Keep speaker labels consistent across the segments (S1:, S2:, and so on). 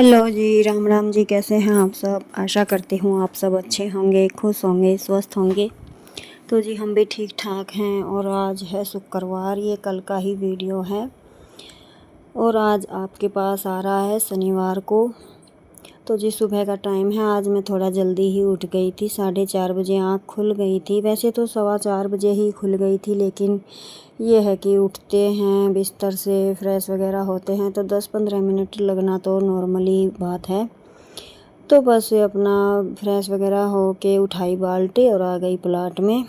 S1: Hello जी, राम राम जी। कैसे हैं आप सब? आशा करती हूँ आप सब अच्छे होंगे, खुश होंगे, स्वस्थ होंगे। तो जी हम भी ठीक ठाक हैं। और आज है शुक्रवार, ये कल का ही वीडियो है और आज आपके पास आ रहा है शनिवार को। तो जी सुबह का टाइम है। आज मैं थोड़ा जल्दी ही उठ गई थी, 4:30 बजे आँख खुल गई थी। वैसे तो 4:15 बजे ही खुल गई थी, लेकिन ये है कि उठते हैं, बिस्तर से फ्रेश वगैरह होते हैं तो 10-15 मिनट लगना तो नॉर्मली बात है। तो बस अपना फ्रेश वगैरह हो के उठाई बाल्टी और आ गई प्लाट में।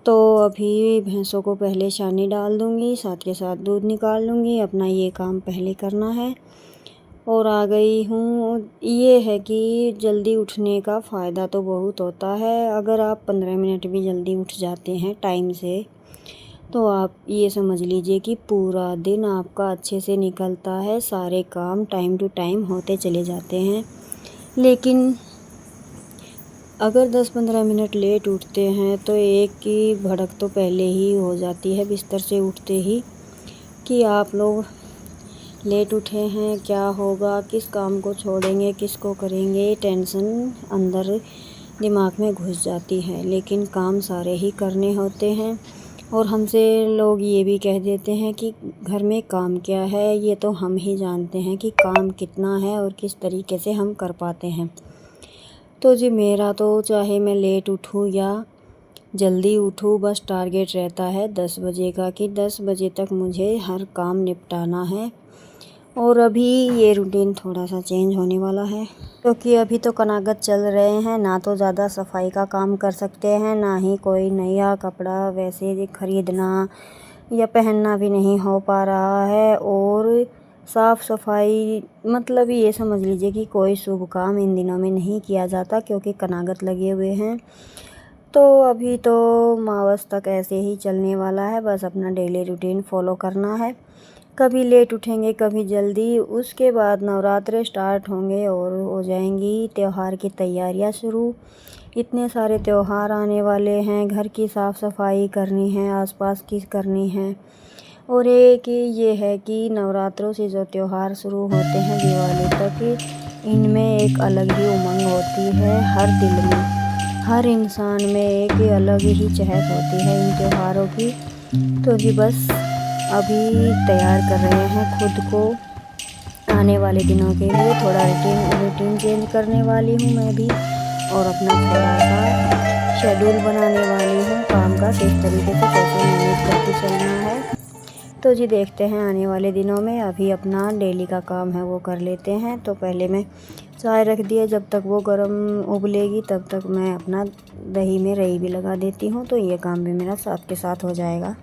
S1: तो अभी भैंसों को पहले छानी डाल दूँगी, साथ के साथ दूध निकाल लूँगी। अपना ये काम पहले करना है और आ गई हूँ। ये है कि जल्दी उठने का फ़ायदा तो बहुत होता है। अगर आप 15 मिनट भी जल्दी उठ जाते हैं टाइम से, तो आप ये समझ लीजिए कि पूरा दिन आपका अच्छे से निकलता है, सारे काम टाइम टू टाइम होते चले जाते हैं। लेकिन अगर 10-15 मिनट लेट उठते हैं तो एक की भड़क तो पहले ही हो जाती है बिस्तर से उठते ही, कि आप लोग लेट उठे हैं, क्या होगा, किस काम को छोड़ेंगे, किसको करेंगे। टेंशन अंदर दिमाग में घुस जाती है। लेकिन काम सारे ही करने होते हैं और हमसे लोग ये भी कह देते हैं कि घर में काम क्या है, ये तो हम ही जानते हैं कि काम कितना है और किस तरीके से हम कर पाते हैं। तो जी मेरा तो चाहे मैं लेट उठूँ या जल्दी उठूँ, बस टारगेट रहता है 10 बजे का कि 10 बजे तक मुझे हर काम निपटाना है। और अभी ये रूटीन थोड़ा सा चेंज होने वाला है, क्योंकि अभी तो कनागत चल रहे हैं। ना तो ज़्यादा सफाई का काम कर सकते हैं, ना ही कोई नया कपड़ा वैसे ख़रीदना या पहनना भी नहीं हो पा रहा है। और साफ़ सफाई मतलब ये समझ लीजिए कि कोई शुभ काम इन दिनों में नहीं किया जाता, क्योंकि कनागत लगे हुए हैं। तो अभी तो मावस तक ऐसे ही चलने वाला है। बस अपना डेली रूटीन फॉलो करना है। कभी लेट उठेंगे, कभी जल्दी। उसके बाद नवरात्रे स्टार्ट होंगे और हो जाएंगी त्यौहार की तैयारियां शुरू। इतने सारे त्यौहार आने वाले हैं, घर की साफ़ सफाई करनी है, आसपास की करनी है। और एक ये है कि नवरात्रों से जो त्यौहार शुरू होते हैं दिवाली तक, इनमें एक अलग ही उमंग होती है हर दिल में। हर इंसान में एक अलग ही चहक होती है इन त्योहारों की। तो जी बस अभी तैयार कर रहे हैं खुद को आने वाले दिनों के लिए। थोड़ा रूटीन चेंज करने वाली हूँ मैं भी, और अपना थोड़ा सा शेड्यूल बनाने वाली हूँ काम का, किस तरीके से कैसे मैनेज करके चलना है। तो जी देखते हैं आने वाले दिनों में। अभी अपना डेली का काम है वो कर लेते हैं। तो पहले मैं चाय रख दिया, जब तक वो गर्म उबलेगी तब तक मैं अपना दही में रई भी लगा देती हूँ, तो ये काम भी मेरा साथ के साथ हो जाएगा।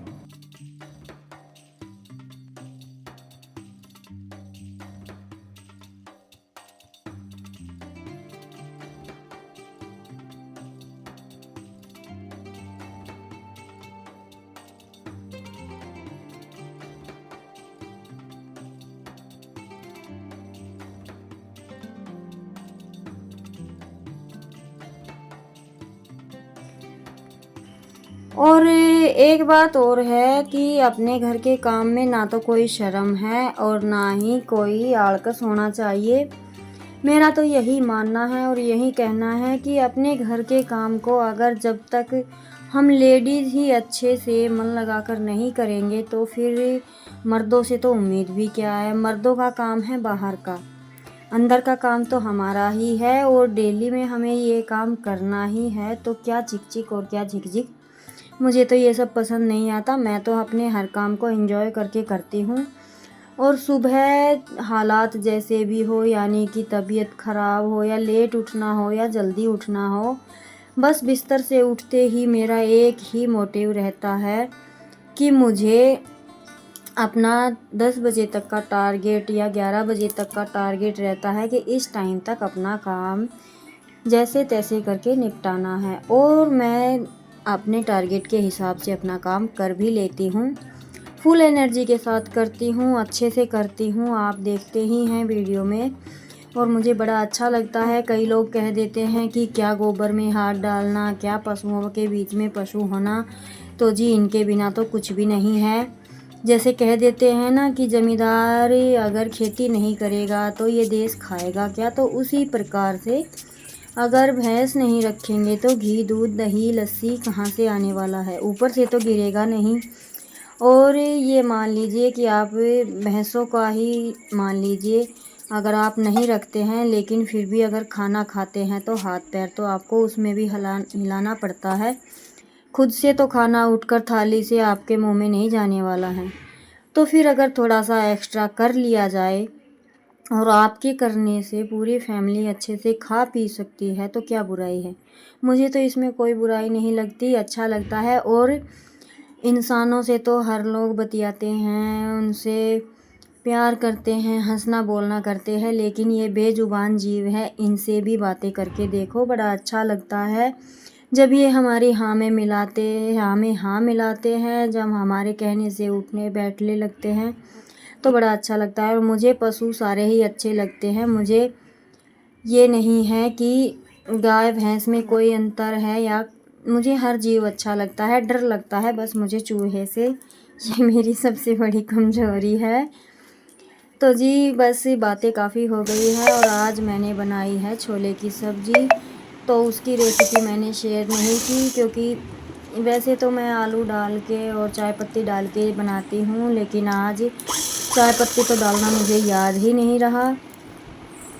S1: और एक बात और है कि अपने घर के काम में ना तो कोई शर्म है और ना ही कोई आलकस होना चाहिए। मेरा तो यही मानना है और यही कहना है कि अपने घर के काम को अगर जब तक हम लेडीज़ ही अच्छे से मन लगाकर नहीं करेंगे, तो फिर मर्दों से तो उम्मीद भी क्या है। मर्दों का काम है बाहर का, अंदर का काम तो हमारा ही है और डेली में हमें ये काम करना ही है। तो क्या चिक और क्या झिक, मुझे तो ये सब पसंद नहीं आता। मैं तो अपने हर काम को एंजॉय करके करती हूँ। और सुबह हालात जैसे भी हो, यानी कि तबीयत ख़राब हो या लेट उठना हो या जल्दी उठना हो, बस बिस्तर से उठते ही मेरा एक ही मोटिव रहता है कि मुझे अपना 10 बजे तक का टारगेट या 11 बजे तक का टारगेट रहता है कि इस टाइम तक अपना काम जैसे तैसे करके निपटाना है। और मैं अपने टारगेट के हिसाब से अपना काम कर भी लेती हूँ, फुल एनर्जी के साथ करती हूँ, अच्छे से करती हूँ। आप देखते ही हैं वीडियो में और मुझे बड़ा अच्छा लगता है। कई लोग कह देते हैं कि क्या गोबर में हाथ डालना, क्या पशुओं के बीच में पशु होना। तो जी इनके बिना तो कुछ भी नहीं है। जैसे कह देते हैं ना कि ज़मींदार अगर खेती नहीं करेगा तो ये देश खाएगा क्या। तो उसी प्रकार से अगर भैंस नहीं रखेंगे तो घी दूध दही लस्सी कहाँ से आने वाला है, ऊपर से तो गिरेगा नहीं। और ये मान लीजिए कि आप भैंसों का ही मान लीजिए, अगर आप नहीं रखते हैं लेकिन फिर भी अगर खाना खाते हैं तो हाथ पैर तो आपको उसमें भी हिलाना पड़ता है। खुद से तो खाना उठकर थाली से आपके मुंह में नहीं जाने वाला है। तो फिर अगर थोड़ा सा एक्स्ट्रा कर लिया जाए और आपके करने से पूरी फैमिली अच्छे से खा पी सकती है तो क्या बुराई है। मुझे तो इसमें कोई बुराई नहीं लगती, अच्छा लगता है। और इंसानों से तो हर लोग बतियाते हैं, उनसे प्यार करते हैं, हंसना बोलना करते हैं, लेकिन ये बेजुबान जीव है, इनसे भी बातें करके देखो, बड़ा अच्छा लगता है। जब ये हमारी हाँ में मिलाते हैं, जब हमारे कहने से उठने बैठने लगते हैं तो बड़ा अच्छा लगता है। और मुझे पशु सारे ही अच्छे लगते हैं। मुझे ये नहीं है कि गाय भैंस में कोई अंतर है, या मुझे हर जीव अच्छा लगता है। डर लगता है बस मुझे चूहे से, ये मेरी सबसे बड़ी कमज़ोरी है। तो जी बस बातें काफ़ी हो गई है और आज मैंने बनाई है छोले की सब्ज़ी। तो उसकी रेसिपी मैंने शेयर नहीं की, क्योंकि वैसे तो मैं आलू डाल के और चाय पत्ती डाल के बनाती हूँ, लेकिन आज चाय पत्ती तो डालना मुझे याद ही नहीं रहा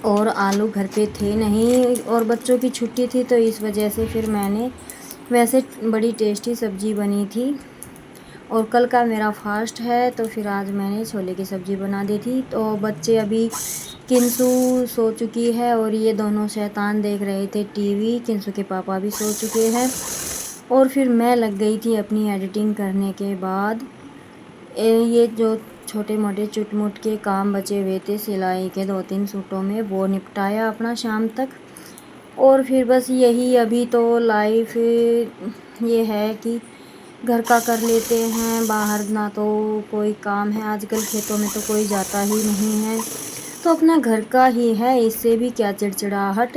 S1: और आलू घर पे थे नहीं और बच्चों की छुट्टी थी, तो इस वजह से फिर मैंने, वैसे बड़ी टेस्टी सब्ज़ी बनी थी और कल का मेरा फास्ट है, तो फिर आज मैंने छोले की सब्ज़ी बना दी थी। तो बच्चे अभी, किंसु सो चुकी है और ये दोनों शैतान देख रहे थे टीवी। किंसु के पापा भी सो चुके हैं और फिर मैं लग गई थी अपनी एडिटिंग करने के बाद। ये जो छोटे मोटे चुटमुट के काम बचे हुए थे सिलाई के 2-3 सूटों में, वो निपटाया अपना शाम तक। और फिर बस यही अभी तो लाइफ ये है कि घर का कर लेते हैं, बाहर ना तो कोई काम है, आजकल खेतों में तो कोई जाता ही नहीं है, तो अपना घर का ही है। इससे भी क्या चिड़चिड़ाहट,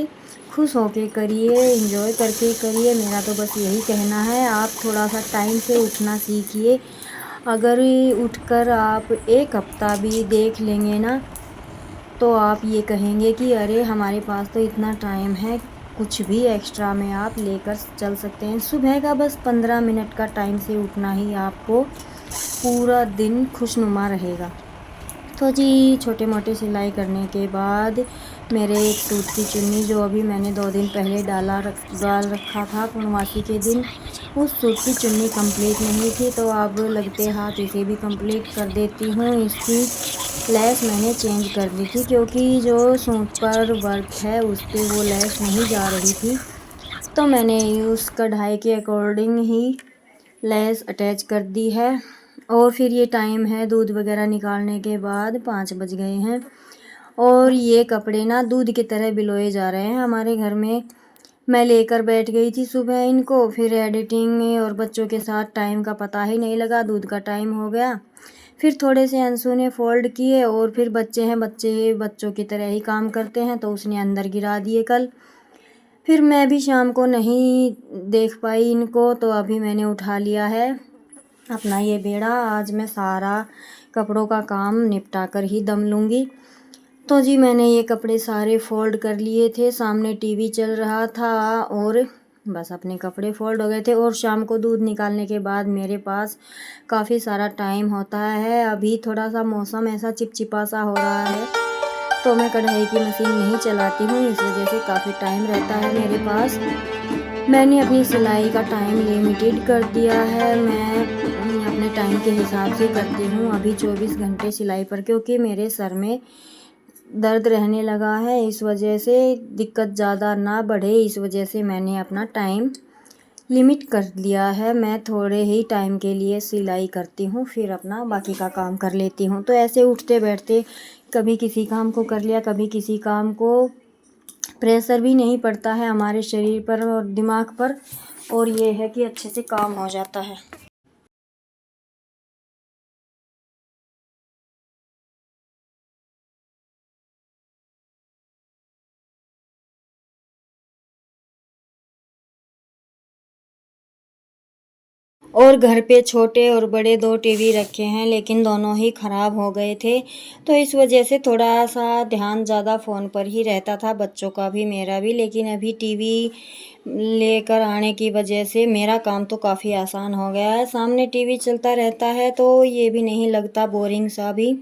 S1: खुश होके करिए, एंजॉय करके करिए, मेरा तो बस यही कहना है। आप थोड़ा सा टाइम से उठना सीखिए। अगर उठकर आप एक हफ्ता भी देख लेंगे ना, तो आप ये कहेंगे कि अरे हमारे पास तो इतना टाइम है, कुछ भी एक्स्ट्रा में आप लेकर चल सकते हैं। सुबह का बस 15 मिनट का टाइम से उठना ही आपको पूरा दिन खुशनुमा रहेगा। तो जी छोटे मोटे सिलाई करने के बाद मेरे एक सूट की चुन्नी, जो अभी मैंने 2 दिन पहले डाल रखा था पूर्णमासी के दिन, उस सूट की चुन्नी कंप्लीट नहीं थी, तो अब लगते हाथ इसे भी कंप्लीट कर देती हूँ। इसकी लेस मैंने चेंज कर दी थी, क्योंकि जो सूट पर वर्क है उस पर वो लेस नहीं जा रही थी, तो मैंने उस कढ़ाई के अकॉर्डिंग ही लेस अटैच कर दी है। और फिर ये टाइम है दूध वगैरह निकालने के बाद, 5 बज गए हैं और ये कपड़े ना दूध की तरह बिलोए जा रहे हैं हमारे घर में। मैं लेकर बैठ गई थी सुबह इनको, फिर एडिटिंग और बच्चों के साथ टाइम का पता ही नहीं लगा, दूध का टाइम हो गया। फिर थोड़े से अंशु ने फ़ोल्ड किए और फिर बच्चे हैं, बच्चों की तरह ही काम करते हैं, तो उसने अंदर गिरा दिए कल। फिर मैं भी शाम को नहीं देख पाई इनको, तो अभी मैंने उठा लिया है अपना ये बेड़ा। आज मैं सारा कपड़ों का काम निपटा कर ही दम लूँगी। तो जी मैंने ये कपड़े सारे फ़ोल्ड कर लिए थे, सामने टीवी चल रहा था और बस अपने कपड़े फ़ोल्ड हो गए थे। और शाम को दूध निकालने के बाद मेरे पास काफ़ी सारा टाइम होता है। अभी थोड़ा सा मौसम ऐसा चिपचिपा सा हो रहा है, तो मैं कढ़ाई की मशीन नहीं चलाती हूँ, इस वजह से काफ़ी टाइम रहता है मेरे पास। मैंने अपनी सिलाई का टाइम लिमिटेड कर दिया है, मैं अपने टाइम के हिसाब से करती हूँ अभी 24 घंटे सिलाई पर, क्योंकि मेरे सर में दर्द रहने लगा है, इस वजह से दिक्कत ज़्यादा ना बढ़े, इस वजह से मैंने अपना टाइम लिमिट कर दिया है। मैं थोड़े ही टाइम के लिए सिलाई करती हूँ, फिर अपना बाकी का काम कर लेती हूँ। तो ऐसे उठते बैठते कभी किसी काम को कर लिया, कभी किसी काम को, प्रेशर भी नहीं पड़ता है हमारे शरीर पर और दिमाग पर, और ये है कि अच्छे से काम हो जाता है। और घर पे छोटे और बड़े दो टीवी रखे हैं, लेकिन दोनों ही ख़राब हो गए थे। तो इस वजह से थोड़ा सा ध्यान ज़्यादा फ़ोन पर ही रहता था, बच्चों का भी मेरा भी। लेकिन अभी टीवी लेकर आने की वजह से मेरा काम तो काफ़ी आसान हो गया है। सामने टीवी चलता रहता है तो ये भी नहीं लगता बोरिंग सा भी।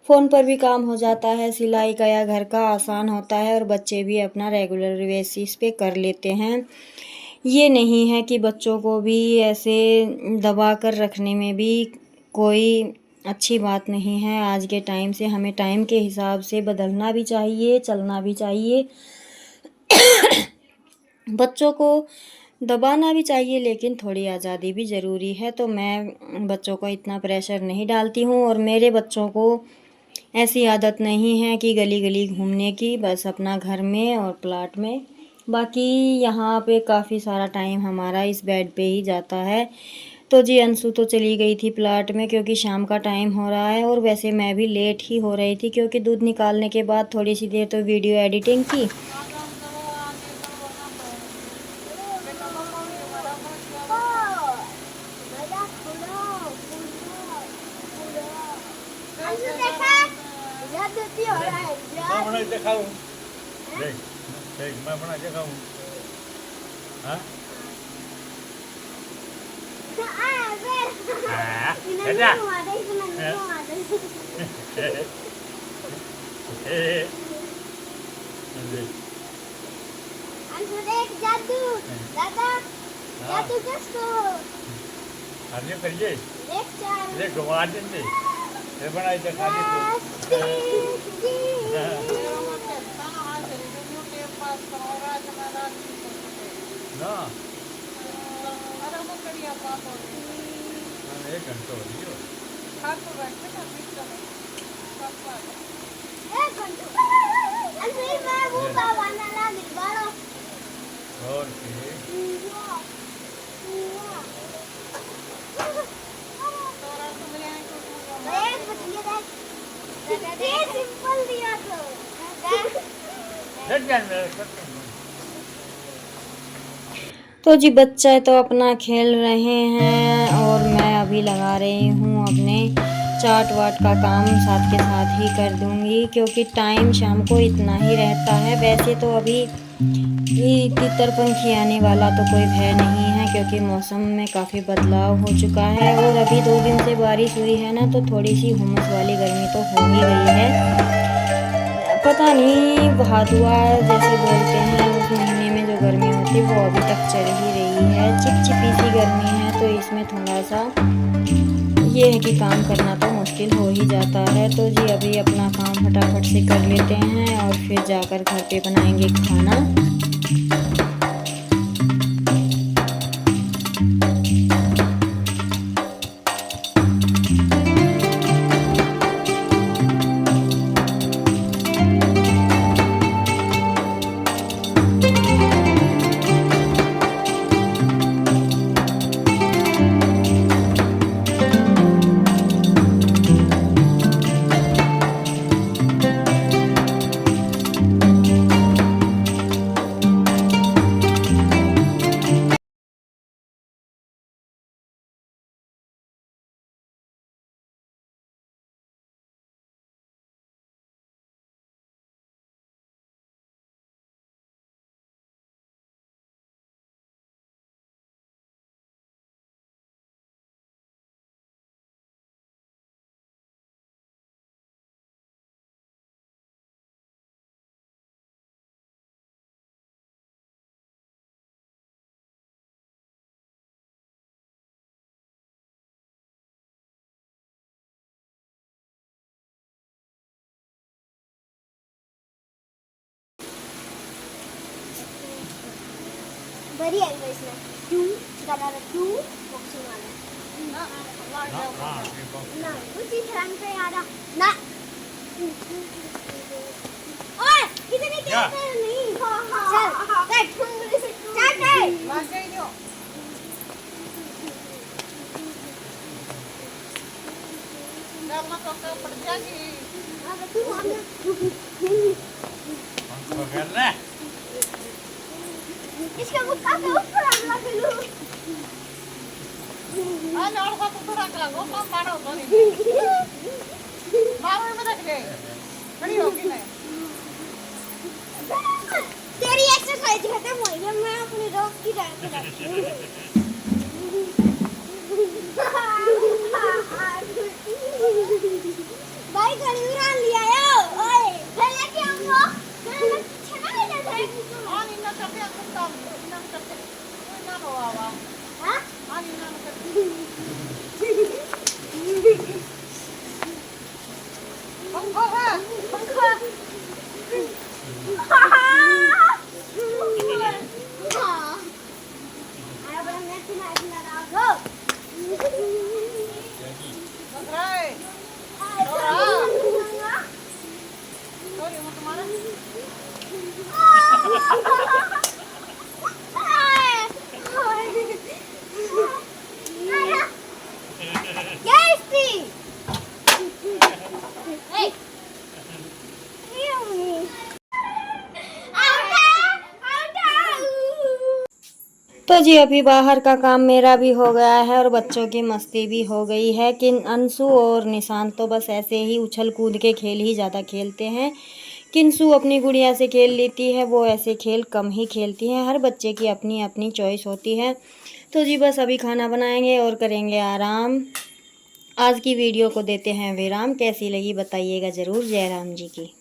S1: फ़ोन पर भी काम हो जाता है, सिलाई का या घर का आसान होता है, और बच्चे भी अपना रेगुलर बेसिस पे कर लेते हैं। ये नहीं है कि बच्चों को भी ऐसे दबा कर रखने में भी कोई अच्छी बात नहीं है। आज के टाइम से हमें टाइम के हिसाब से बदलना भी चाहिए, चलना भी चाहिए। बच्चों को दबाना भी चाहिए, लेकिन थोड़ी आज़ादी भी ज़रूरी है। तो मैं बच्चों को इतना प्रेशर नहीं डालती हूँ, और मेरे बच्चों को ऐसी आदत नहीं है कि गली गली घूमने की, बस अपना घर में और प्लाट में। बाकी यहाँ पे काफ़ी सारा टाइम हमारा इस बेड पे ही जाता है। तो जी अंशु तो चली गई थी प्लाट में, क्योंकि शाम का टाइम हो रहा है, और वैसे मैं भी लेट ही हो रही थी, क्योंकि दूध निकालने के बाद थोड़ी सी देर तो वीडियो एडिटिंग की।
S2: मैं बना के खाऊं। हाँ? Ada.
S3: जादू दादा जादू किसको
S2: हमने करिए
S3: लेक्चर
S2: ये घुमा देंगे ये बनाई तो खा ना एक घंटा हो गया और
S3: सिंपल दिया तो
S1: तो जी बच्चे तो अपना खेल रहे हैं, और मैं अभी लगा रही हूँ अपने चाट वाट का काम, साथ के साथ ही कर दूँगी, क्योंकि टाइम शाम को इतना ही रहता है। वैसे तो अभी तितर पंखी आने वाला तो कोई भय नहीं है, क्योंकि मौसम में काफ़ी बदलाव हो चुका है, और अभी 2 दिन से बारिश हुई है ना, तो थोड़ी सी हुमस वाली गर्मी तो हो ही गई है। पता नहीं भादुआ जैसे बोलते हैं, उस महीने में जो गर्मी होती है वो अभी तक चल ही रही है। चिपचिपी सी गर्मी है, तो इसमें थोड़ा सा ये है कि काम करना तो मुश्किल हो ही जाता है। तो जी अभी अपना काम फटाफट से कर लेते हैं, और फिर जाकर घर पे बनाएंगे खाना।
S3: बड़ी आई है इसमें क्यों गाना क्यों बॉक्सिंग वाला ना उसी तरह पे आ रहा ना ओए इतने कहते नहीं चल बैठ चल बस गई जो लम्बा तो पड़ जाएगी अब तू
S2: पकड़ना
S3: इसका मुक्का तो ऊपर आना फिलू तेरी एक्सरसाइज खत्म हो गई, मैं अपनी रोक की भाई गाड़ी उड़ा लिया यार। ओए चल लेके आओ, चल छना ले जा है। हां इन्ना करते हैं तुम काम इन्ना करते ना होवा हां हां इन्ना करते पंखा है पंखा हां आया बड़ा मैं सुना लगा गो बकराए sorry mau kemana? Guys, hey.
S1: तो जी अभी बाहर का काम मेरा भी हो गया है और बच्चों की मस्ती भी हो गई है कि अंशु और निशांत तो बस ऐसे ही उछल कूद के खेल ही ज़्यादा खेलते हैं। किंसु अपनी गुड़िया से खेल लेती है, वो ऐसे खेल कम ही खेलती है। हर बच्चे की अपनी अपनी चॉइस होती है। तो जी बस अभी खाना बनाएंगे और करेंगे आराम। आज की वीडियो को देते हैं विराम। कैसी लगी बताइएगा ज़रूर। जय राम जी की।